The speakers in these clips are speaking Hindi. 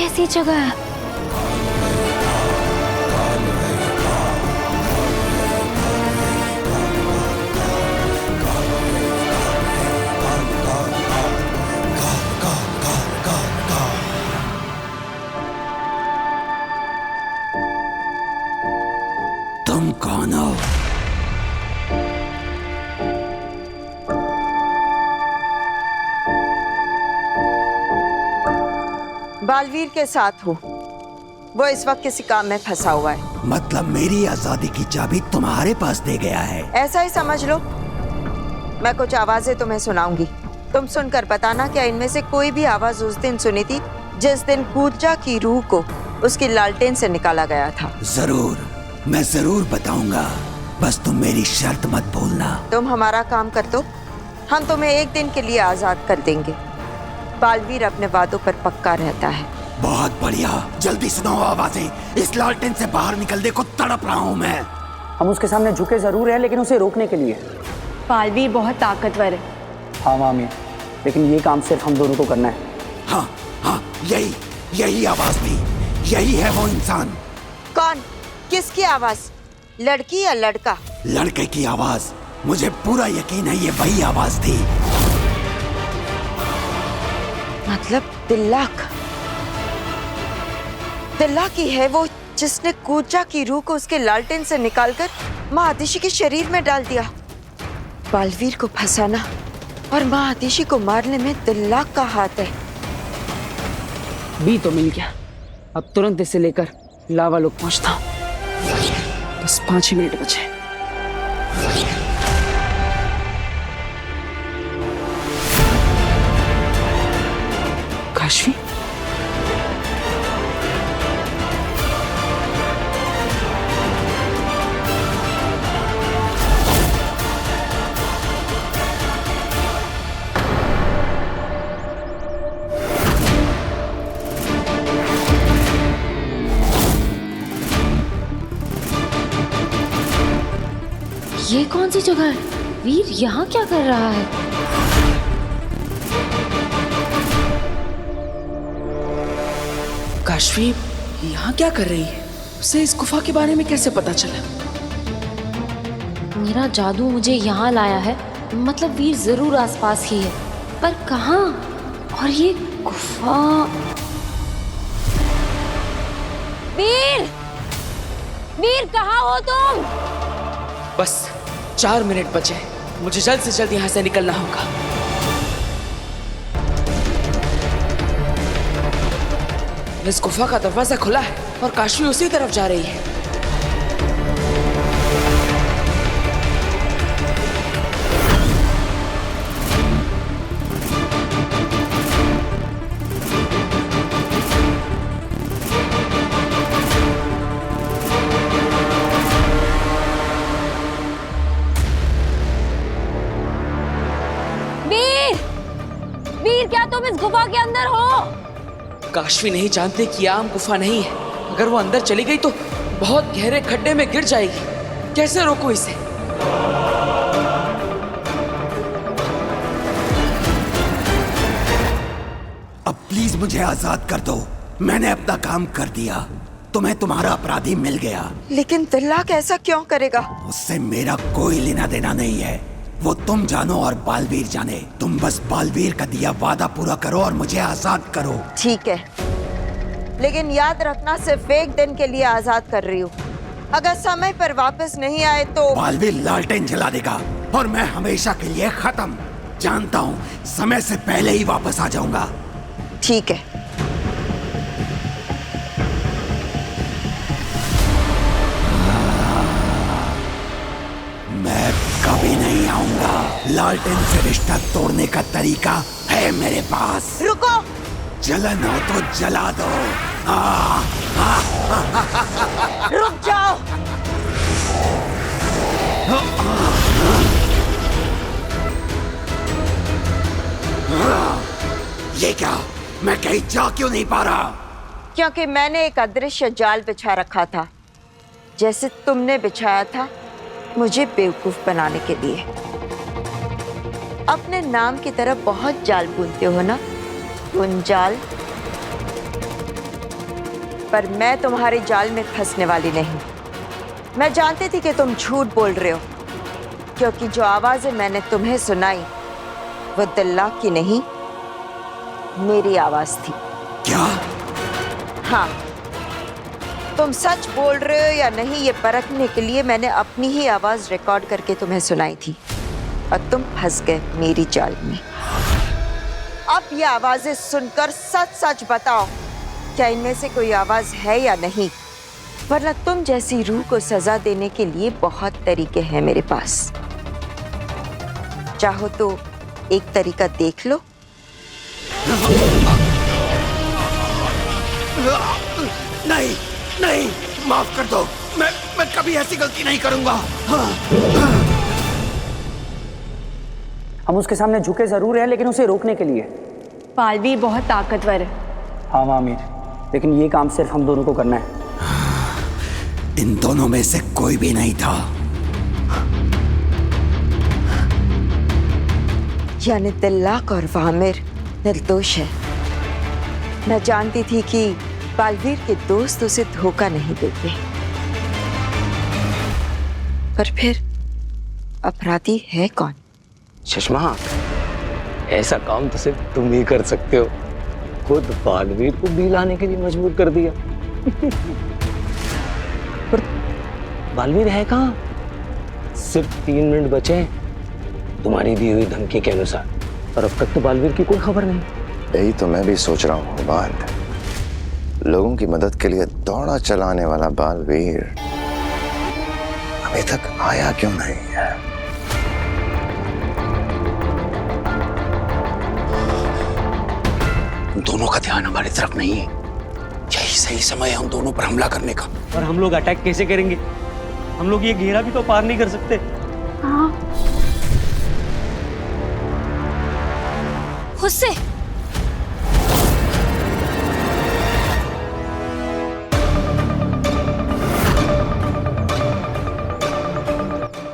कैसी जगह है? तुम कौन हो? बालवीर के साथ हूँ। वो इस वक्त किसी काम में फंसा हुआ है। मतलब मेरी आजादी की चाबी तुम्हारे पास दे गया है? ऐसा ही समझ लो। मैं कुछ आवाजें तुम्हें सुनाऊंगी, तुम सुनकर बताना क्या इनमें से कोई भी आवाज उस दिन सुनी थी जिस दिन कूर्जा की रूह को उसकी लालटेन से निकाला गया था। जरूर, मैं जरूर बताऊंगा, बस तुम मेरी शर्त मत भूलना। तुम हमारा काम कर दो, हम तुम्हें एक दिन के लिए आजाद कर देंगे। बालवीर अपने वादों पर पक्का रहता है। बहुत बढ़िया, जल्दी सुनाओ आवाजें। इस लालटेन से बाहर निकलने को तड़प रहा हूँ मैं। हम उसके सामने झुके जरूर हैं, लेकिन उसे रोकने के लिए। बालवीर बहुत ताकतवर है। हाँ मामी, लेकिन ये काम सिर्फ हम दोनों को करना है। हाँ हाँ, यही आवाज थी, यही है वो इंसान। कौन? किसकी आवाज? लड़की या लड़का? लड़के की आवाज। मुझे पूरा यकीन है ये वही आवाज थी। मतलब तिल्लाक की है वो, जिसने कूर्जा की रूह को उसके लालटेन से निकालकर माँ आतिशी के शरीर में डाल दिया। बालवीर को फंसाना और माँ आतिशी को मारने में तिल्लाक का हाथ है। बी तो मिल गया, अब तुरंत इसे लेकर लावा लोग पहुंचता हूँ। बस 5 ही मिनट बचे। काशवी, ये कौन सी जगह है? वीर यहाँ क्या कर रहा है? काशवी यहाँ क्या कर रही है? उसे इस गुफा के बारे में कैसे पता चला? मेरा जादू मुझे यहाँ लाया है, मतलब वीर जरूर आसपास ही है, पर कहाँ? और ये गुफा। वीर, वीर कहाँ हो तुम? बस 4 मिनट बचे, मुझे जल्द से जल्द यहाँ से निकलना होगा। इस गुफा का दरवाजा खुला है और काशवी उसी तरफ जा रही है। वीर, क्या तुम इस गुफा के अंदर हो? काशवी नहीं जानते कि यह आम गुफा नहीं है। अगर वो अंदर चली गई तो बहुत गहरे खड्डे में गिर जाएगी। कैसे रोकूं इसे? अब प्लीज मुझे आजाद कर दो, मैंने अपना काम कर दिया, तुम्हें तुम्हारा अपराधी मिल गया। लेकिन तिल्लाक ऐसा क्यों करेगा? उससे मेरा कोई लेना देना नहीं है, वो तुम जानो और बालवीर जाने। तुम बस बालवीर का दिया वादा पूरा करो और मुझे आजाद करो। ठीक है, लेकिन याद रखना सिर्फ एक दिन के लिए आजाद कर रही हूँ। अगर समय पर वापस नहीं आए तो बालवीर लालटेन जला देगा और मैं हमेशा के लिए खत्म। जानता हूँ समय से पहले ही वापस आ जाऊंगा। ठीक है। मैं कभी नहीं आऊंगा। लालटेन से रिश्ता तोड़ने का तरीका है मेरे पास। रुको। जलन हो तो जला दो। रुक जाओ। ये क्या? मैं कहीं जा क्यों नहीं पा रहा? क्योंकि मैंने एक अदृश्य जाल बिछा रखा था, जैसे तुमने बिछाया था मुझे बेवकूफ बनाने के लिए। अपने नाम की तरह बहुत जाल बुनते हो ना, उन जाल पर मैं तुम्हारे जाल में फंसने वाली नहीं। मैं जानती थी कि तुम झूठ बोल रहे हो, क्योंकि जो आवाजें मैंने तुम्हें सुनाई वो दिल्ला की नहीं, मेरी आवाज थी। क्या? हाँ, तुम सच बोल रहे हो या नहीं ये परखने के लिए मैंने अपनी ही आवाज रिकॉर्ड करके तुम्हें सुनाई थी और तुम फंस गए मेरी जाल में। अब ये आवाजें सुनकर सच सच बताओ, क्या इनमें से कोई आवाज है या नहीं, वरना तुम जैसी रूह को सजा देने के लिए बहुत तरीके हैं मेरे पास। चाहो तो एक तरीका देख लो। नहीं नहीं, माफ कर दो, मैं कभी ऐसी गलती नहीं करूंगा। हम उसके सामने झुके जरूर हैं, लेकिन उसे रोकने के लिए। बालवीर बहुत ताकतवर है। हाँ मामीर, लेकिन ये काम सिर्फ हम दोनों को करना है। इन दोनों में से कोई भी नहीं था। यानी तिल्लाक और वामिर निर्दोष है। मैं जानती थी कि बालवीर के दोस्त उसे धोखा नहीं देते, पर फिर अपराधी है कौन? चश्मा, ऐसा काम तो सिर्फ तुम ही कर सकते हो। खुद बालवीर को भी लाने के लिए मजबूर कर दिया। पर बालवीर है कहाँ? सिर्फ 3 मिनट बचे हैं तुम्हारी दी हुई धमकी के अनुसार, और अब तक तो बालवीर की कोई खबर नहीं। यही तो मैं भी सोच रहा हूँ बात। लोगों की मदद के लिए दौड़ा चलाने वाला बालवीर अभी तक आया क्यों नहीं है? दोनों का ध्यान हमारी तरफ नहीं है। यही सही समय है उन दोनों पर हमला करने का। और हम लोग अटैक कैसे करेंगे? हम लोग ये घेरा भी तो पार नहीं कर सकते। उससे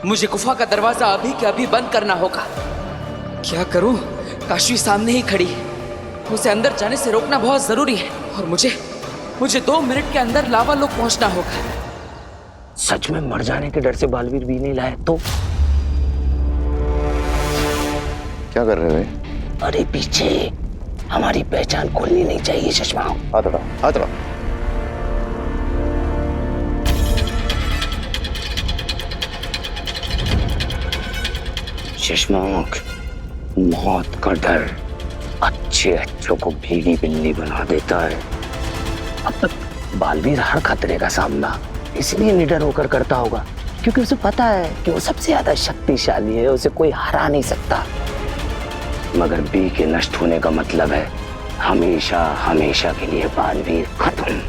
मुझे गुफा का दरवाजा अभी के अभी बंद करना होगा। क्या करूं? काशी सामने ही खड़ी है, उसे अंदर जाने से रोकना बहुत जरूरी है, और मुझे 2 मिनट के अंदर लावा लोक पहुंचना होगा। सच में मर जाने के डर से बालवीर भी नहीं लाए तो? क्या कर रहे हो? अरे पीछे, हमारी पहचान खोलनी नहीं चाहिए चश्मा। हाथ हटाओ, हाथ हटाओ। चश्माक, मौत का डर अच्छों को भीगी बिल्ली बना देता है। अब तक बालवीर हर खतरे का सामना इसलिए निडर होकर करता होगा क्योंकि उसे पता है कि वो सबसे ज्यादा शक्तिशाली है, उसे कोई हरा नहीं सकता। मगर बी के नष्ट होने का मतलब है हमेशा हमेशा के लिए बालवीर खत्म।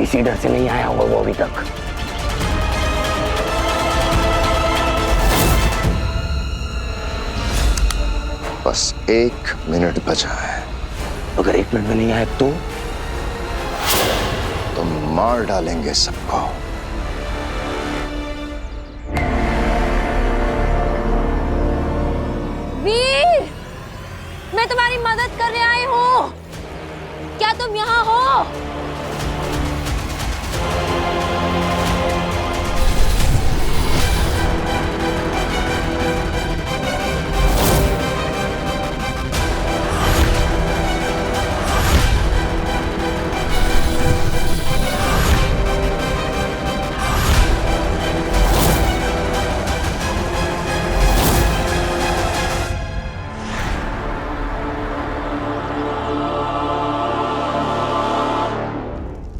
इसी डर से नहीं आया होगा वो अभी तक। बस 1 मिनट बचा है। अगर 1 मिनट में नहीं आए तो मार डालेंगे सबको। वीर, मैं तुम्हारी मदद करने आई हूँ। क्या तुम यहाँ हो?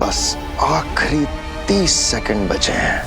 बस आखिरी 30 सेकंड बचे हैं।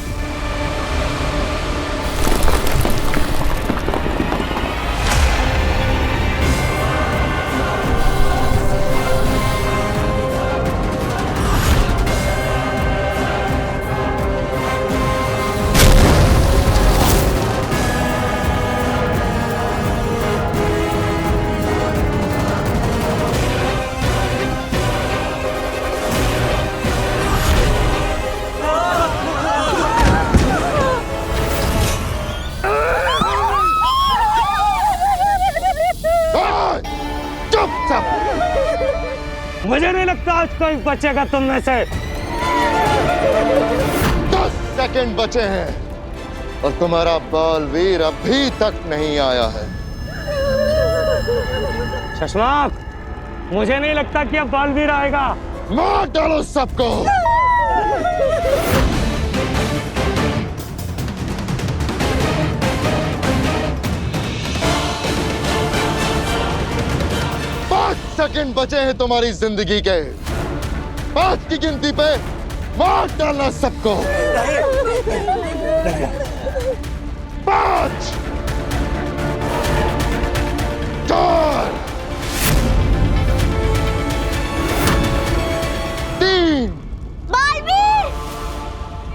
मुझे नहीं लगता आज कोई बचेगा तुम में से। सेकंड बचे हैं और तुम्हारा बालवीर अभी तक नहीं आया है। शशांक, मुझे नहीं लगता कि अब बालवीर आएगा। मार डालो सबको। सेकंड बचे हैं तुम्हारी जिंदगी के। 5 की गिनती पे मार डालना सबको। 5 4 3 बालवीर!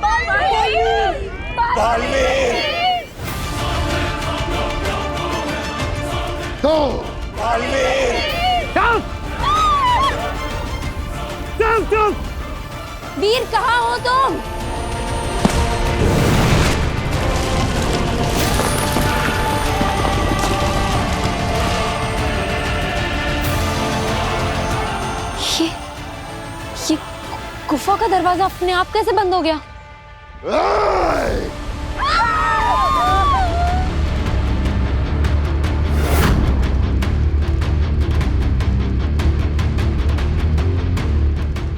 बालवीर! बालवीर! 2 बालवीर! चुप! वीर, कहाँ हो तुम? ये गुफा का दरवाजा अपने आप कैसे बंद हो गया?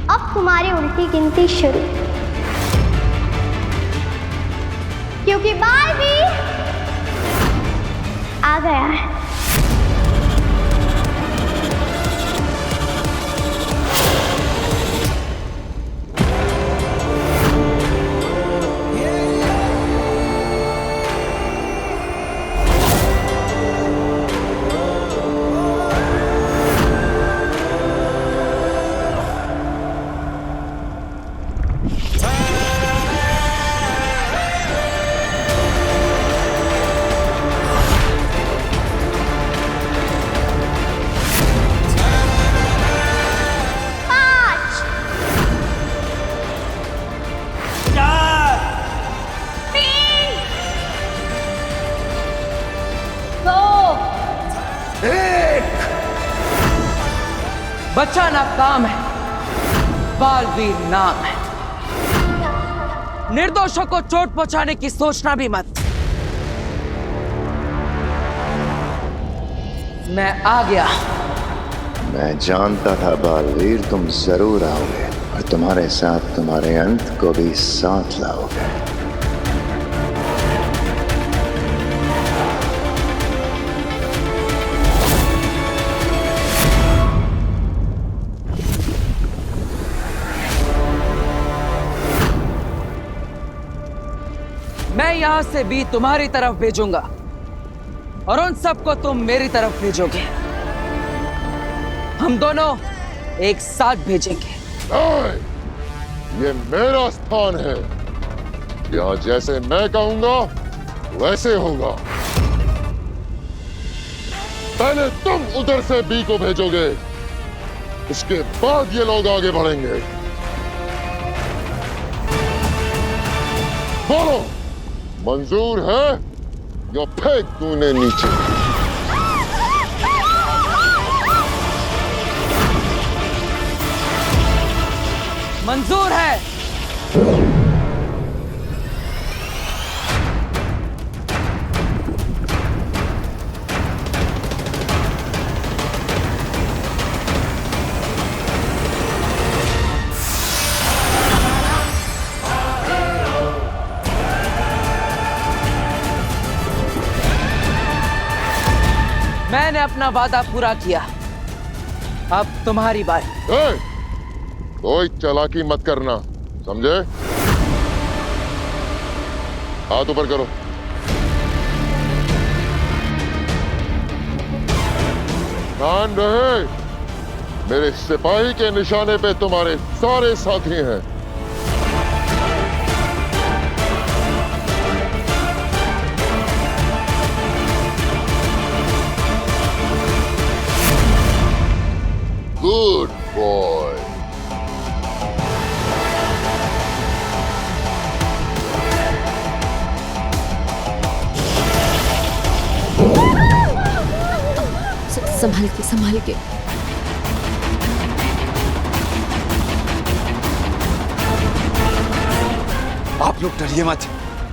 अब तुम्हारी उल्टी गिनती शुरू, क्योंकि बालवीर आ गया है। बचाना काम है, बालवीर नाम है। निर्दोषों को चोट पहुंचाने की सोचना भी मत। मैं आ गया। मैं जानता था बालवीर तुम जरूर आओगे और तुम्हारे साथ तुम्हारे अंत को भी साथ लाओगे। मैं यहां से भी तुम्हारी तरफ भेजूंगा और उन सबको तुम मेरी तरफ भेजोगे। हम दोनों एक साथ भेजेंगे। ये मेरा स्थान है। यहाँ जैसे मैं कहूंगा वैसे होगा। पहले तुम उधर से बी को भेजोगे, इसके बाद ये लोग आगे बढ़ेंगे। बोलो, मंजूर है या फेंक दूं इन्हें नीचे? मंजूर है। मैंने अपना वादा पूरा किया, अब तुम्हारी बारी। कोई चालाकी मत करना, समझे? हाथ ऊपर करो। ध्यान रहे, मेरे सिपाही के निशाने पे तुम्हारे सारे साथी हैं। Good boy. संभाल के। आप लोग डरिए मत,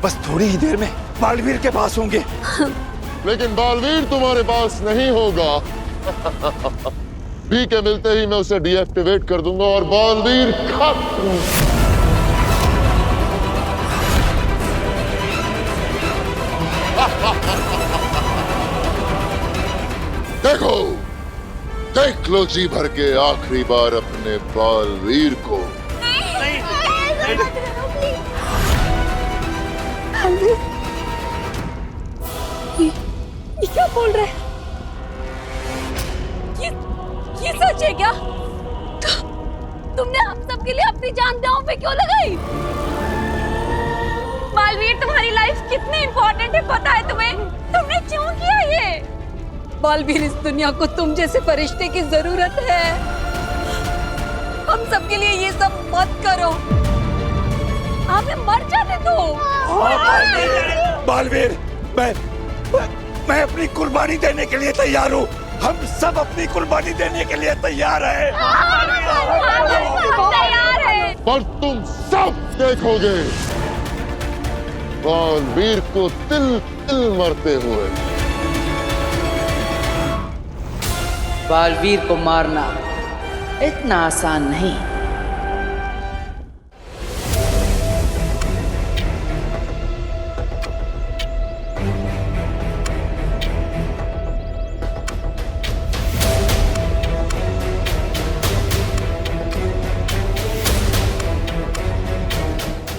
बस थोड़ी ही देर में बालवीर के पास होंगे। लेकिन बालवीर तुम्हारे पास नहीं होगा। बी के मिलते ही मैं उसे डीएक्टिवेट कर दूंगा और बालवीर खत्म। देखो, देख लो जी भर के आखिरी बार अपने बालवीर को। ये क्या बोल रहे हैं? ये सच है क्या? तुमने हम सब के लिए अपनी जान दांव पे क्यों लगाई? बालवीर, तुम्हारी लाइफ कितनी इम्पोर्टेंट है पता है तुम्हें? तुमने क्यों किया ये? बालवीर, इस दुनिया को तुम जैसे फरिश्ते की जरूरत है। हम सब के लिए ये सब मत करो, हमें मर जाने दो। बालवीर, मैं अपनी कुर्बानी देने के लिए तैयार हूँ। हम सब अपनी कुर्बानी देने के लिए तैयार हैं। तैयार है। पर तुम सब देखोगे बालवीर को तिल तिल मरते हुए। बालवीर को मारना इतना आसान नहीं।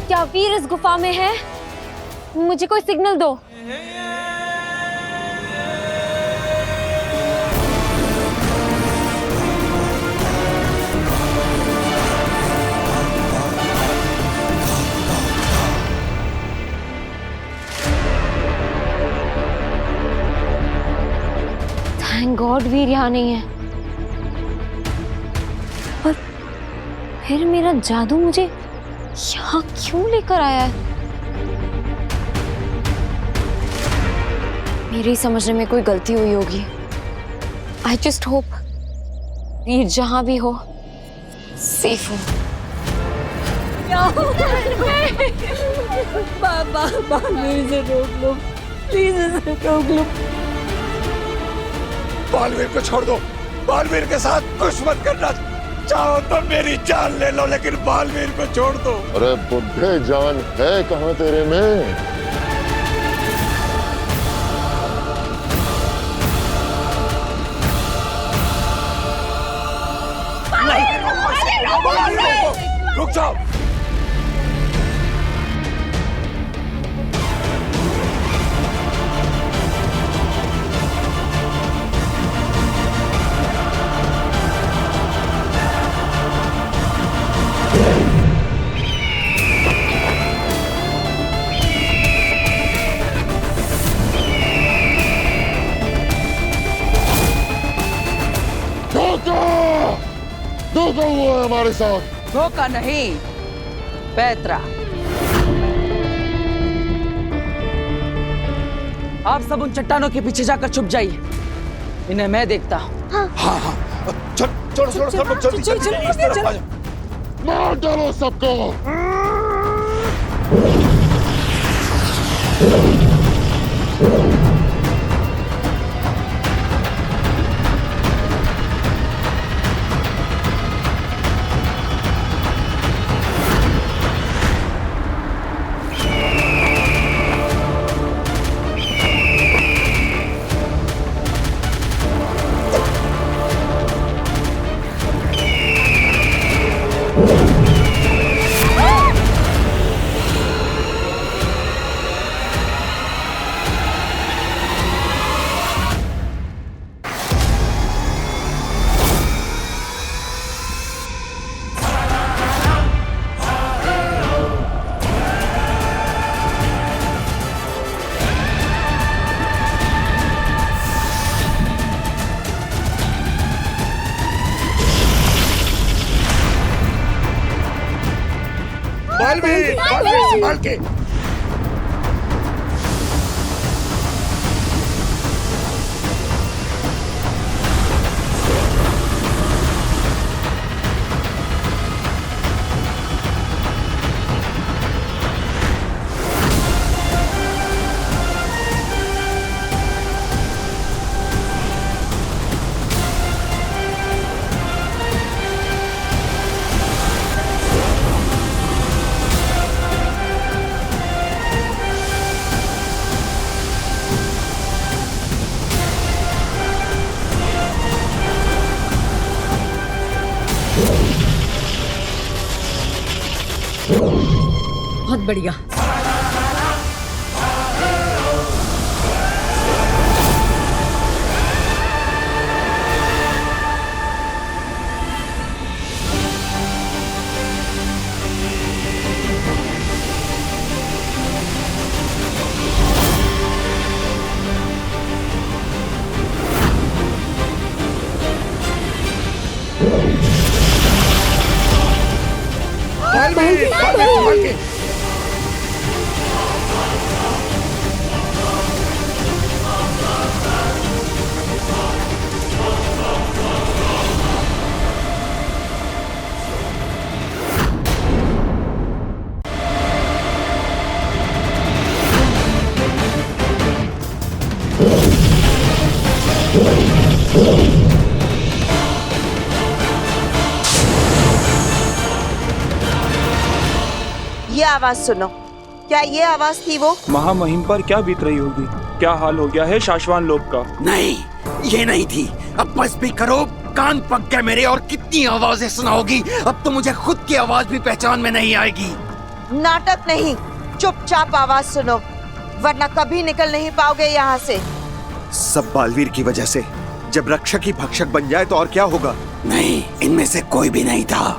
क्या वीर इस गुफा में है? मुझे कोई सिग्नल दो। थैंक गॉड वीर यहाँ नहीं है। पर फिर मेरा जादू मुझे यहाँ क्यों लेकर आया है? मेरे ही समझने में कोई गलती हुई होगी। आई जस्ट होप वीर जहां भी हो सेफ हो। बालवीर से रोक लो, प्लीज इसे रोक लो। बालवीर को छोड़ दो। बालवीर के साथ कुछ मत करना। चाहो तो मेरी जान ले लो, लेकिन बालवीर को छोड़ दो। अरे बुढ़े, जान है कहाँ तेरे में? रुक जाओ। धोखा हुआ है हमारे साथ। धोखा नहीं, पैतरा। आप सब उन चट्टानों के पीछे जाकर छुप जाइए, इन्हें मैं देखता हूँ। हाँ, चलो सब लोग जल्दी इस तरफ आ जाओ। मार डालो सबको। बालवीर संभाल के। बहुत बढ़िया। ये आवाज सुनो। क्या ये आवाज थी वो? महामहिम पर क्या बीत रही होगी? क्या हाल हो गया है शाश्वान लोक का? नहीं, ये नहीं थी। अब बस भी करो, कान पक गए मेरे। और कितनी आवाजें सुनाओगी? अब तो मुझे खुद की आवाज भी पहचान में नहीं आएगी। नाटक नहीं, चुपचाप आवाज सुनो, वरना कभी निकल नहीं पाओगे यहाँ से। सब बालवीर की वजह से। जब रक्षक ही भक्षक बन जाए तो और क्या होगा? नहीं, इनमें से कोई भी नहीं था।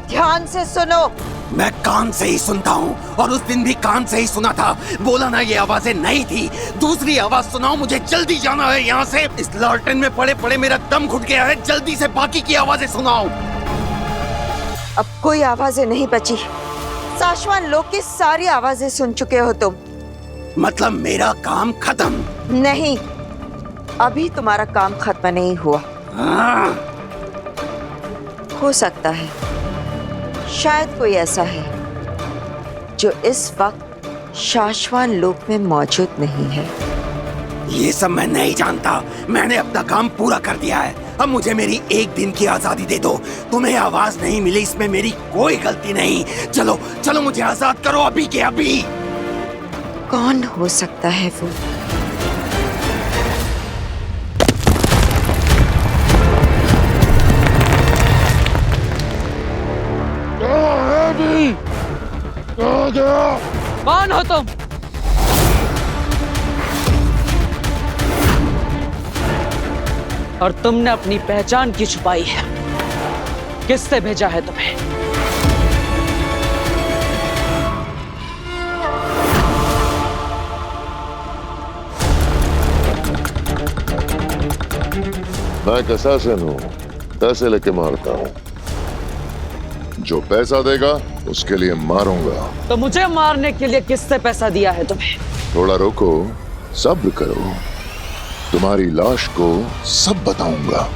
ध्यान से सुनो। मैं कान से ही सुनता हूँ, और उस दिन भी कान से ही सुना था। बोला ना ये आवाजें नहीं थी। दूसरी आवाज सुनाओ, मुझे जल्दी जाना है यहाँ से। इस लालटेन में पड़े पड़े मेरा दम घुट गया है। जल्दी से बाकी की आवाजें सुनाओ। अब कोई आवाजें नहीं बची। शाश्वान लोक की सारी आवाजें सुन चुके हो तुम। मतलब मेरा काम खत्म? नहीं, अभी तुम्हारा काम खत्म नहीं हुआ। हो सकता है, शायद कोई ऐसा है जो इस वक्त शाश्वान लोक में मौजूद नहीं है। ये सब मैं नहीं जानता। मैंने अपना काम पूरा कर दिया है। अब मुझे मेरी एक दिन की आजादी दे दो। तुम्हें आवाज नहीं मिली, इसमें मेरी कोई गलती नहीं। चलो चलो, मुझे आजाद करो अभी के अभी। कौन हो सकता है वो? कौन हो तुम? और तुमने अपनी पहचान क्यों छुपाई है? किससे भेजा है तुम्हें? मैं कसासन हूँ, पैसे लेके मारता हूँ। जो पैसा देगा उसके लिए मारूंगा। तो मुझे मारने के लिए किससे पैसा दिया है तुम्हें? थोड़ा रोको, सब्र करो, तुम्हारी लाश को सब बताऊंगा।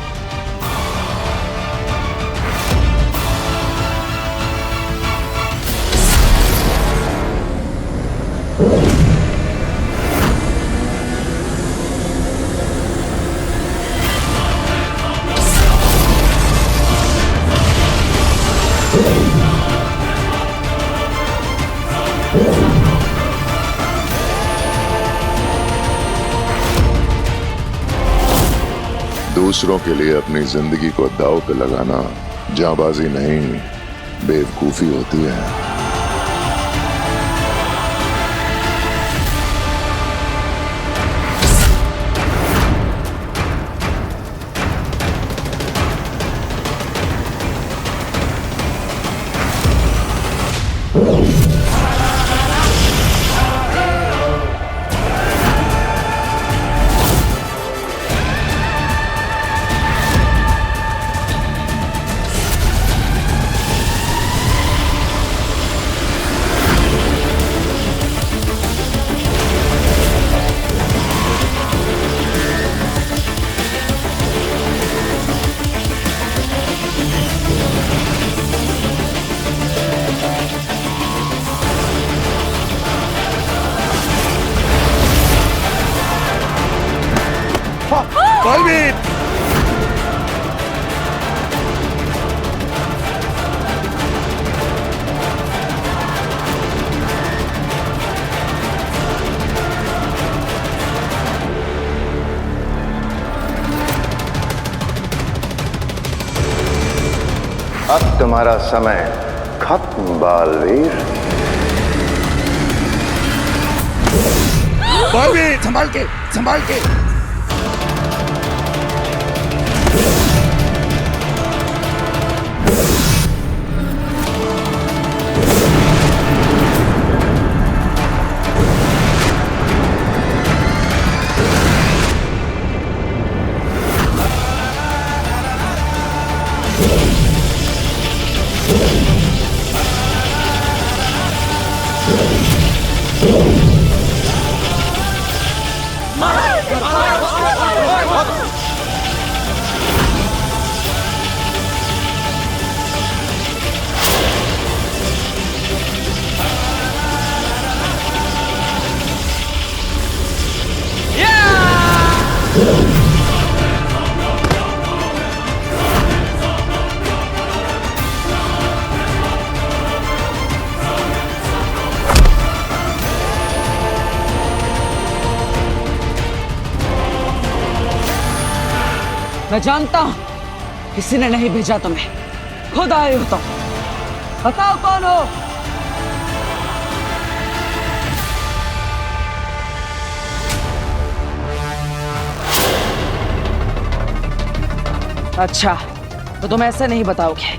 दूसरों के लिए अपनी जिंदगी को दांव पे लगाना जांबाजी नहीं, बेवकूफी होती है। बालवीर! अब तुम्हारा समय खत्म बालवीर। बालवीर संभाल के, संभाल के। मैं जानता हूं किसी ने नहीं भेजा तुम्हें, खुद आए हो तुम। बताओ कौन हो? अच्छा, तो तुम ऐसे नहीं बताओगे।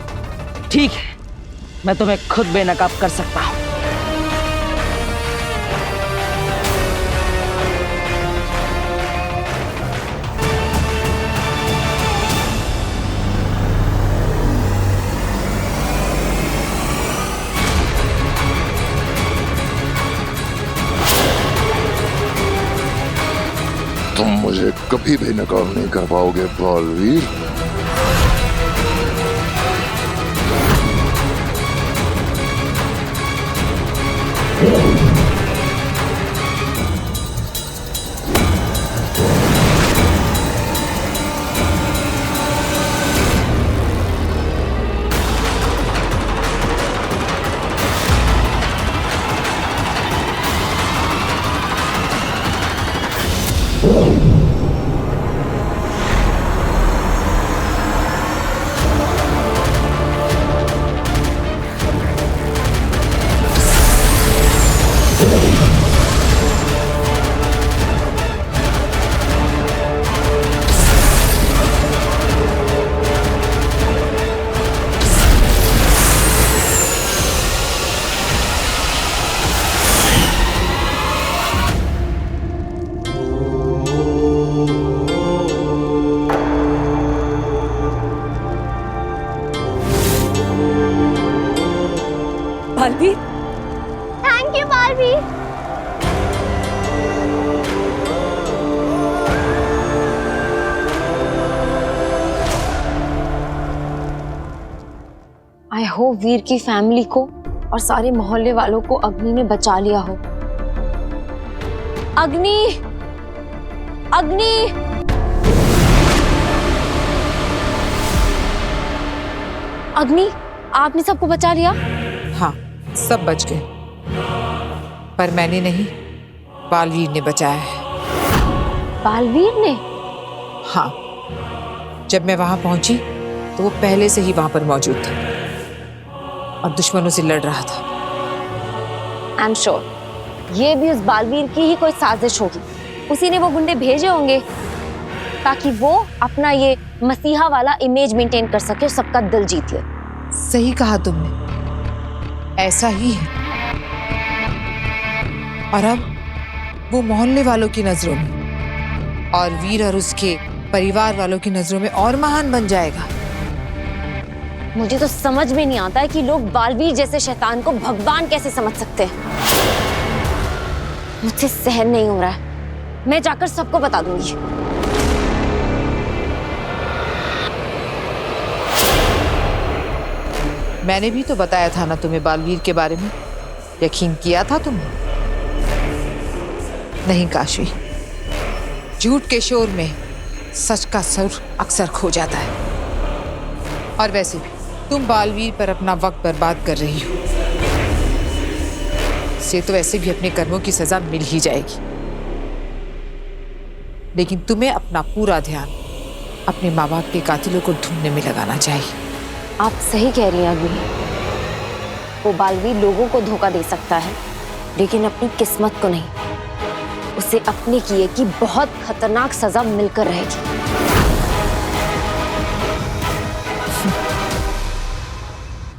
ठीक है, मैं तुम्हें खुद बेनकाब कर सकता हूं। तुम मुझे कभी भी नकाब नहीं कर पाओगे Baalveer. Baalveer, thank you Baalveer. I hope Veer की फैमिली को और सारे मोहल्ले वालों को अग्नि ने बचा लिया हो। अग्नि, अग्नि! अग्नि, आपने सबको बचा लिया? हाँ, सब बच गए, पर मैंने नहीं, बालवीर ने बचाया है। बालवीर ने? हाँ, जब मैं वहां पहुंची तो वो पहले से ही वहां पर मौजूद था और दुश्मनों से लड़ रहा था। आई एम श्योर ये भी उस बालवीर की ही कोई साजिश होगी। उसी ने वो गुंडे भेजे होंगे ताकि वो अपना ये मसीहा वाला इमेज मेंटेन कर सके और सबका दिल जीत ले। सही कहा तुमने, ऐसा ही है। और अब वो मोहल्ले वालों की नजरों में और वीर और उसके परिवार वालों की नजरों में और महान बन जाएगा। मुझे तो समझ में नहीं आता है कि लोग बालवीर जैसे शैतान को भगवान कैसे समझ सकते हैं। मुझसे सहन नहीं हो रहा है। मैं जाकर सबको बता दूंगी। मैंने भी तो बताया था ना तुम्हें बालवीर के बारे में। यकीन किया था तुमने? नहीं काशी, झूठ के शोर में सच का सुर अक्सर खो जाता है। और वैसे भी तुम बालवीर पर अपना वक्त बर्बाद कर रही हो। से तो वैसे भी अपने कर्मों की सजा मिल ही जाएगी, लेकिन तुम्हें अपना पूरा ध्यान अपने माँ बाप के कातिलों को ढूंढने में लगाना चाहिए। आप सही कह रही हैं अग्नि। वो बालवीर लोगों को धोखा दे सकता है, लेकिन अपनी किस्मत को नहीं। उसे अपने किए की बहुत खतरनाक सजा मिलकर रहेगी।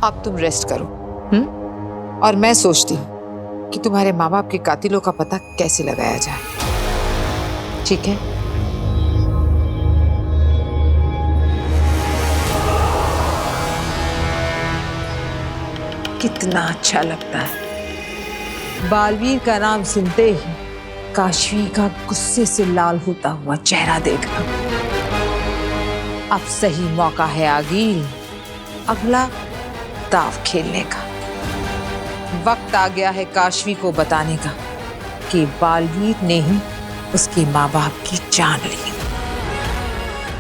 अब तुम रेस्ट करो, और मैं सोचती हूँ कि तुम्हारे माँ बाप के कातिलों का पता कैसे लगाया जाए। ठीक है? कितना अच्छा लगता है बालवीर का नाम सुनते ही काशवी का गुस्से से लाल होता हुआ चेहरा देखना। अब सही मौका है आगिल अगला दाव खेलने का। वक्त आ गया है काशवी को बताने का कि बालवीर ने ही उसके माँ बाप की जान ली।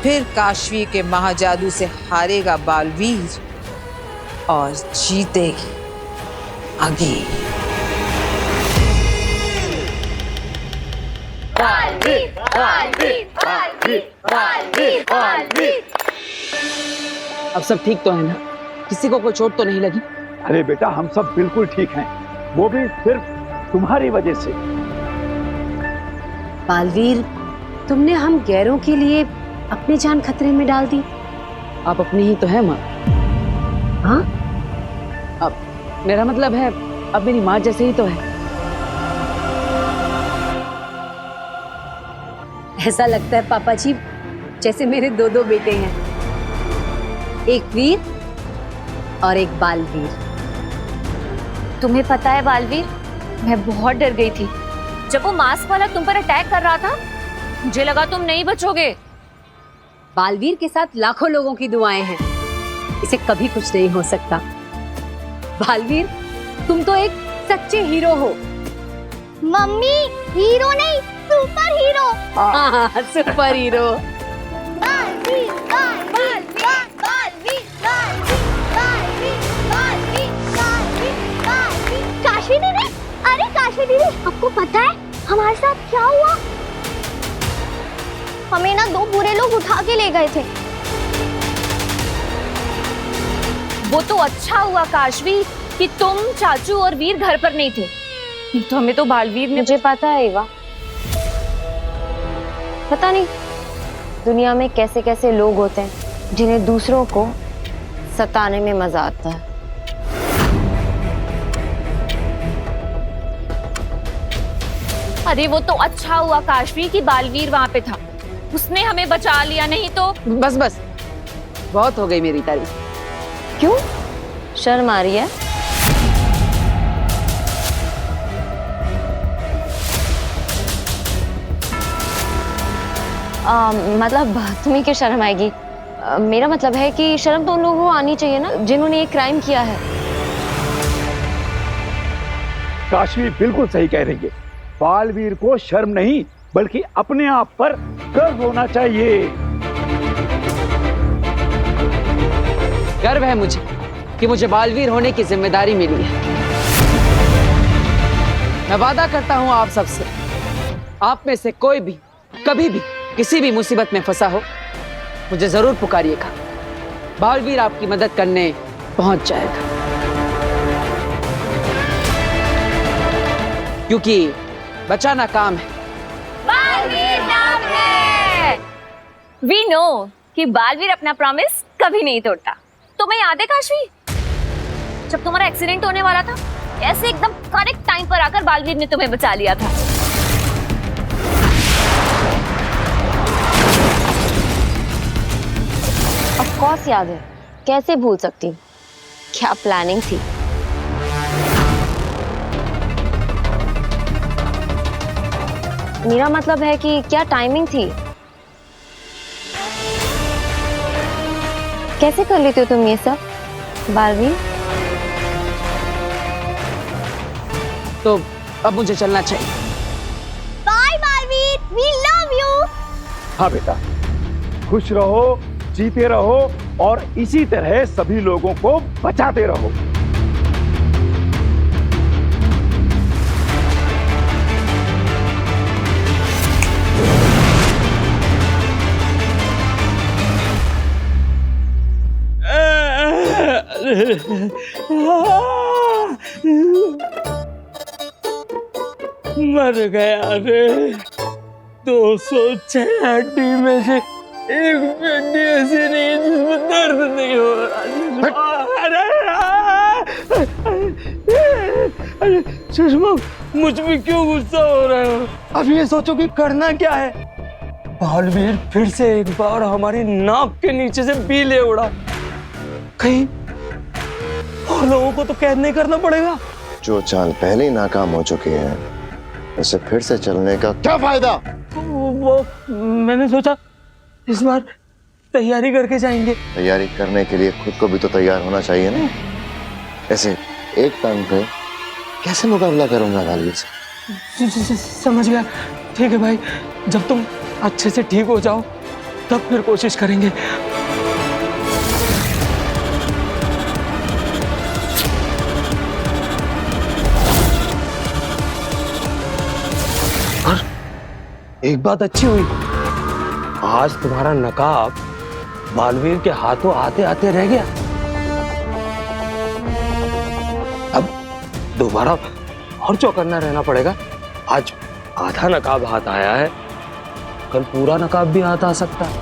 फिर काशवी के महाजादू से हारेगा बालवीर और जीतेगी आगिल। अब सब ठीक तो है ना? किसी को कोई चोट तो नहीं लगी? अरे बेटा, हम सब बिल्कुल ठीक हैं, वो भी सिर्फ तुम्हारी वजह से। बालवीर, तुमने हम गैरों के लिए अपनी जान खतरे में डाल दी। आप अपनी ही तो है माँ। हाँ? अब मेरा मतलब है, अब मेरी माँ जैसे ही तो है। ऐसा लगता है पापा जी जैसे मेरे दो बेटे हैं, एक वीर और एक बालवीर। तुम्हें पता है बालवीर, मैं बहुत डर गई थी जब वो मास्क वाला तुम पर अटैक कर रहा था। मुझे लगा तुम नहीं बचोगे। बालवीर के साथ लाखों लोगों की दुआएं हैं, इसे कभी कुछ नहीं हो सकता। बालवीर, तुम तो एक सच्चे हीरो हो। मम्मी, हीरो नहीं, सुपर हीरो। हाँ, सुपर हीरो। बालवीर, बालवीर, बालवीर, बालवीर, बालवीर, बालवीर, बालवीर, बालवीर। काशी दीदी, अरे काशी दीदी, आपको पता है हमारे साथ क्या हुआ? हमें ना 2 बुरे लोग उठा के ले गए थे। वो तो अच्छा हुआ काशवी कि तुम, चाचू और वीर घर पर नहीं थे, नहीं तो हमें तो बालवीर ने। मुझे पता है एवा, पता नहीं दुनिया में कैसे कैसे लोग होते हैं जिन्हें दूसरों को सताने में मजा आता है। अरे वो तो अच्छा हुआ काशवी कि बालवीर वहां पे था, उसने हमें बचा लिया, नहीं तो। बस बस, बहुत हो गई मेरी तारीफ। क्यों शर्म आ रही है? मतलब तुम्हें क्यों शर्म आएगी? मेरा मतलब है कि शर्म तो उन लोगों को आनी चाहिए ना जिन्होंने ये क्राइम किया है। काशवी बिल्कुल सही कह रही है। बालवीर को शर्म नहीं बल्कि अपने आप पर गर्व होना चाहिए। गर्व है मुझे कि मुझे बालवीर होने की जिम्मेदारी मिली है। मैं वादा करता हूं आप सबसे, आप में से कोई भी कभी भी किसी भी मुसीबत में फंसा हो, मुझे जरूर पुकारिएगा। बालवीर आपकी मदद करने पहुंच जाएगा, क्योंकि बचाना काम है। बालवीर नाम है। वी नो कि बालवीर अपना प्रॉमिस कभी नहीं तोड़ता। तुम्हें याद है काशवी, जब तुम्हारा एक्सीडेंट होने वाला था, ऐसे एकदम करेक्ट टाइम पर आकर बालवीर ने तुम्हें बचा लिया था। ऑफ कोर्स याद है, कैसे भूल सकती हूँ। क्या प्लानिंग थी। मेरा मतलब है कि क्या टाइमिंग थी। कैसे कर लेते हो तुम ये सब बालवीर? तो अब मुझे चलना चाहिए। Bye Baalveer, we love you. हाँ बेटा, खुश रहो, जीते रहो और इसी तरह सभी लोगों को बचाते रहो। मर गया रे। 206 हड्डी में से एक हड्डी ऐसी नहीं है जिसमें दर्द नहीं हो रहा। अरे सुषमा, मुझ पे क्यों गुस्सा हो रहे हो? अब ये सोचो कि करना क्या है। बालवीर फिर से एक बार हमारी नाक के नीचे से बी ले उड़ा। कहीं और लोगों को तो कैद नहीं करना पड़ेगा। जो चाल पहले ही नाकाम हो चुकी है, उसे फिर से चलने का क्या फायदा? वो मैंने सोचा इस बार तैयारी करके जाएंगे। तैयारी करने के लिए खुद को भी तो तैयार होना चाहिए ना। ऐसे एक टाइम पे कैसे मुकाबला करूंगा बालवीर से? समझ गया। ठीक है भाई, जब तुम अच्छे से ठीक हो जाओ तब फिर कोशिश करेंगे। और एक बात अच्छी हुई, आज तुम्हारा नकाब बालवीर के हाथों आते आते रह गया। अब दोबारा और चौकन्ना रहना पड़ेगा। आज आधा नकाब हाथ आया है, कल पूरा नकाब भी हाथ आ सकता है।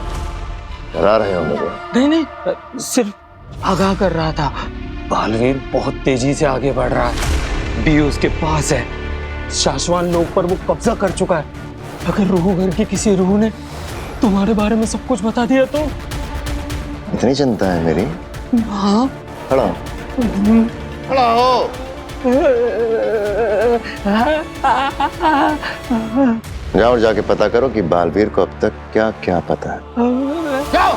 डरा रहे हो मुझे? नहीं नहीं, सिर्फ आगाह कर रहा था। बालवीर बहुत तेजी से आगे बढ़ रहा है, बी उसके पास है, शाश्वान लोग पर वो कब्जा कर चुका है। अगर रूह घर की किसी रूह ने तुम्हारे बारे में सब कुछ बता दिया तो? इतनी चिंता है मेरी? हाँ। खड़ा हो। खड़ा हो। जाओ और जाके पता करो कि बालवीर को अब तक क्या क्या पता है। जाओ।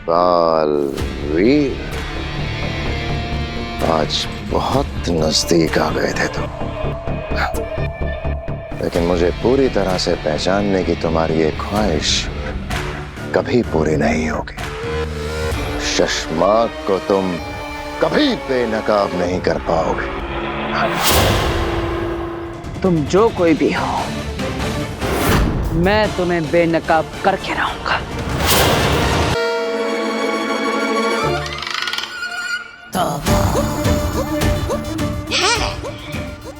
बालवीर, आज बहुत नजदीक आ गए थे तुम, लेकिन मुझे पूरी तरह से पहचानने की तुम्हारी ये ख्वाहिश कभी पूरी नहीं होगी। शशमाक को तुम कभी बेनकाब नहीं कर पाओगे। तुम जो कोई भी हो, मैं तुम्हें बेनकाब करके रहूंगा।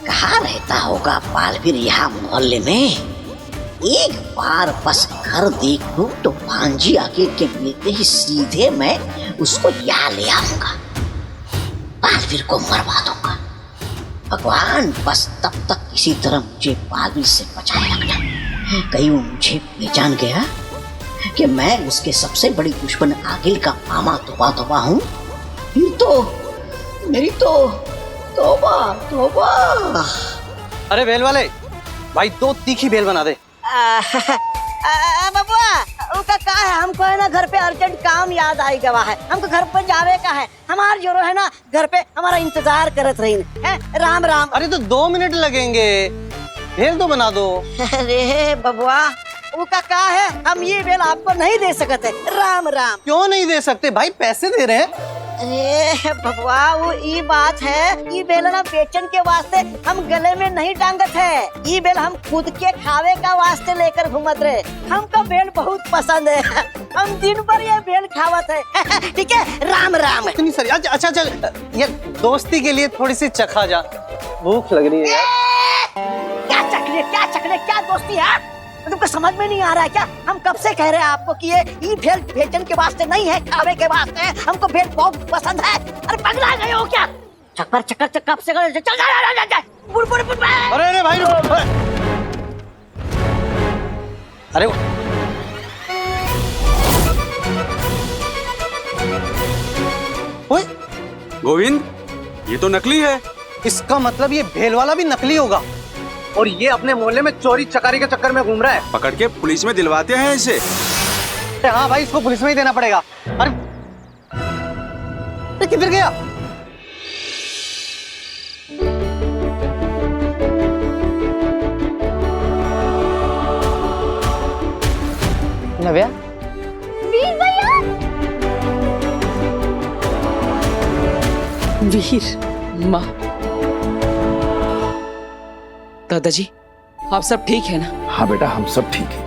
कहाँ रहता होगा बालवीर यहाँ मोहल्ले में? एक बार बस घर देख लूं तो भांजी आगे के मिलते ही सीधे मैं उसको यहाँ ले आऊंगा, बालवीर को मरवा दूंगा। भगवान, बस तब तक किसी तरह मुझे बालवीर से बचाए रखना। कहीं वो मुझे पहचान गया कि मैं उसके सबसे बड़ी दुश्मन आगिल का मामा तोबा हूँ, फिर तो मेरी तो तोबा। अरे बेल वाले भाई, 2 तीखी बेल बना दे। बबुआ, उसका का है, हमको है ना घर पे अर्जेंट काम याद आई गवा है, हमको घर पर जावे का है। हमार जोरो है ना घर पे हमारा इंतजार करत रही है। राम राम। अरे तो 2 मिनट लगेंगे, बेल तो बना दो। अरे बबुआ, उसका का है, हम ये बेल आपको नहीं दे सकते। राम राम। क्यों नहीं दे सकते भाई, पैसे दे रहे हैं। अरे बबुआ, वो ये बात है, ये बेल ना बेचन के वास्ते हम गले में नहीं टांगत है। ये बेल हम खुद के खावे का वास्ते लेकर घूमत रहे। हमको बेल बहुत पसंद है, हम दिन भर ये बेल खावत है। ठीक है, राम राम। इतनी सारी। अच्छा चल, ये दोस्ती के लिए थोड़ी सी चखा जा, भूख लग रही है। क्या दोस्ती है? तुमको समझ में नहीं आ रहा है क्या? हम कब से कह रहे हैं आपको कि ये भेल बेचन के वास्ते नहीं है, खावे के वास्ते है। हमको भेल बहुत पसंद है। अरे पगला गए हो क्या? चक्कर कब से चल जा। अरे भाई, अरे ओए गोविंद, ये तो नकली है। इसका मतलब ये भेल वाला भी नकली होगा, और ये अपने मोहल्ले में चोरी चकारी के चक्कर में घूम रहा है। पकड़ के पुलिस में दिलवाते हैं इसे। हाँ भाई, इसको पुलिस में ही देना पड़ेगा। अरे किधर गया? नव्या? वीर भैया। वीर माँ, दादाजी आप सब ठीक है ना? हाँ बेटा, हम सब ठीक है।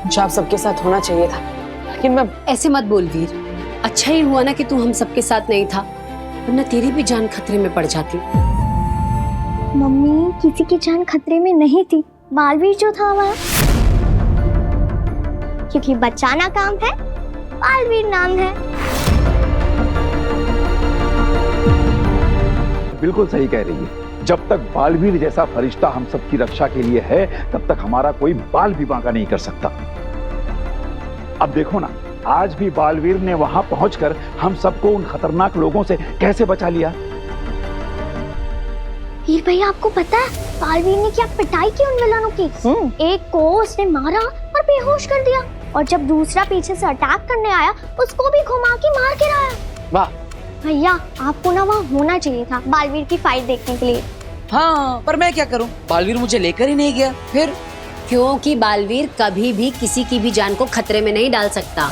मुझे आप सबके साथ होना चाहिए था, लेकिन मैं ऐसे मत बोल वीर। अच्छा ही हुआ ना कि तू हम सबके साथ नहीं था, वरना तेरी भी जान खतरे में पड़ जाती। मम्मी, किसी की जान खतरे में नहीं थी, बालवीर जो था वह। क्योंकि बचाना काम है, बालवीर नाम है। बिल्कुल सही कह रही है। जब तक बालवीर जैसा फरिश्ता हम सबकी रक्षा के लिए है, तब तक हमारा कोई बाल भी बांका नहीं कर सकता। अब देखो ना, आज भी बालवीर ने वहां पहुंचकर हम सबको उन खतरनाक लोगों से कैसे बचा लिया। वीर भैया, आपको पता है बालवीर ने क्या पिटाई की उन विलनों की? एक को उसने मारा और बेहोश कर दिया, और जब दूसरा पीछे से अटैक करने आया, उसको भी घुमा के मार गिराया। वाह भैया, आपको ना वहाँ होना चाहिए था बालवीर की फाइट देखने के लिए। हाँ, पर मैं क्या करूं? बालवीर मुझे लेकर ही नहीं गया। फिर क्योंकि बालवीर कभी भी किसी की भी जान को खतरे में नहीं डाल सकता,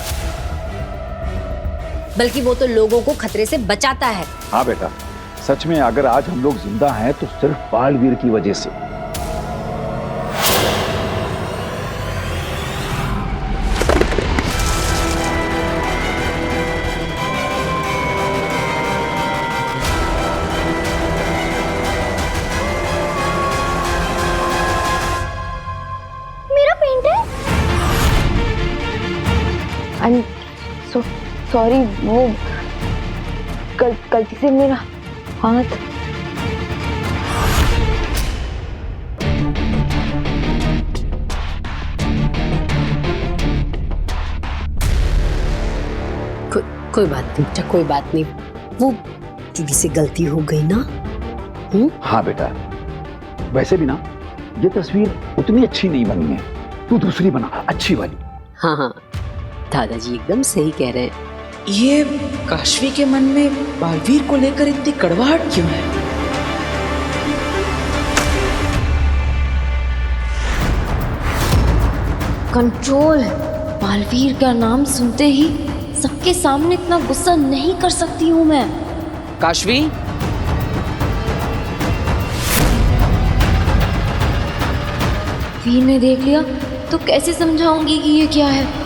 बल्कि वो तो लोगों को खतरे से बचाता है। हाँ बेटा, सच में अगर आज हम लोग जिंदा हैं तो सिर्फ बालवीर की वजह से। मेरा पेंट है। सॉरी, वो गलती से मेरा हाथ। कोई बात नहीं बेटा, कोई बात नहीं। वो चूड़ी से गलती हो गई ना। हाँ बेटा, वैसे भी ना ये तस्वीर उतनी अच्छी नहीं बनी है, तू दूसरी बना, अच्छी वाली। हाँ हाँ, दादाजी एकदम सही कह रहे हैं। ये काशवी के मन में बालवीर को लेकर इतनी कड़वाहट क्यों है? कंट्रोल। बालवीर का नाम सुनते ही सबके सामने इतना गुस्सा नहीं कर सकती हूँ मैं। काशवी, वीर ने देख लिया तो कैसे समझाऊंगी कि ये क्या है?